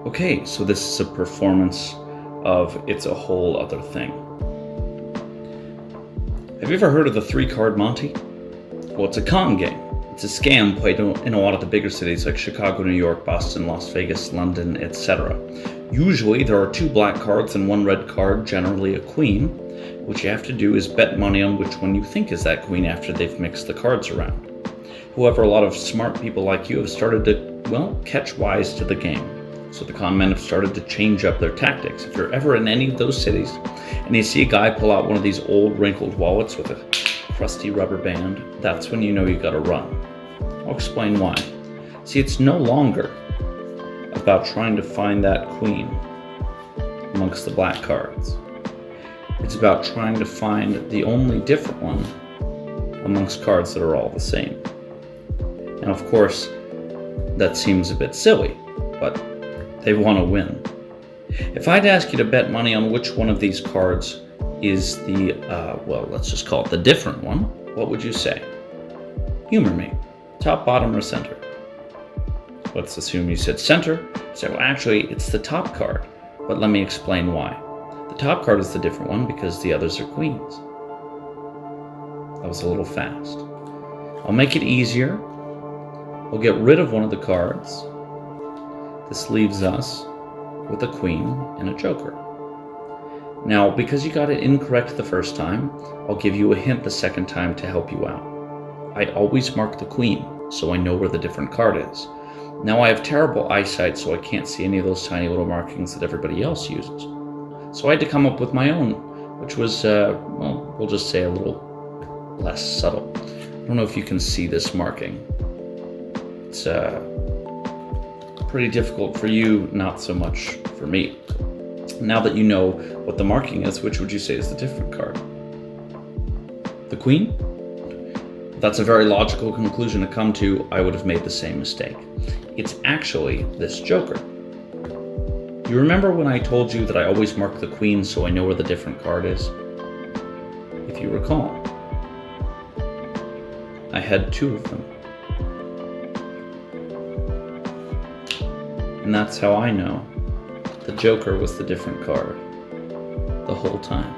Okay, so this is a performance of It's a Whole Other Thing. Have you ever heard of the three-card Monte? Well, it's a con game. It's a scam played in a lot of the bigger cities like Chicago, New York, Boston, Las Vegas, London, etc. Usually there are two black cards and one red card, generally a queen. What you have to do is bet money on which one you think is that queen after they've mixed the cards around. However, a lot of smart people like you have started to, catch wise to the game. So the con men have started to change up their tactics. If you're ever in any of those cities and you see a guy pull out one of these old wrinkled wallets with a crusty rubber band, that's when you know you gotta run. I'll explain why. See, it's no longer about trying to find that queen amongst the black cards. It's about trying to find the only different one amongst cards that are all the same. And of course, that seems a bit silly, but they want to win. If I'd ask you to bet money on which one of these cards is the, let's just call it the different one, what would you say? Humor me. Top, bottom, or center? Let's assume you said center. So actually, it's the top card, but let me explain why. The top card is the different one because the others are queens. That was a little fast. I'll make it easier. We'll get rid of one of the cards. This leaves us with a queen and a joker. Now, because you got it incorrect the first time, I'll give you a hint the second time to help you out. I always mark the queen, so I know where the different card is. Now I have terrible eyesight, so I can't see any of those tiny little markings that everybody else uses. So I had to come up with my own, which was, we'll just say a little less subtle. I don't know if you can see this marking. It's pretty difficult for you, not so much for me. Now that you know what the marking is, which would you say is the different card? The queen? That's a very logical conclusion to come to. I would have made the same mistake. It's actually this joker. You remember when I told you that I always mark the queen so I know where the different card is? If you recall, I had two of them. And that's how I know the joker was the different card the whole time.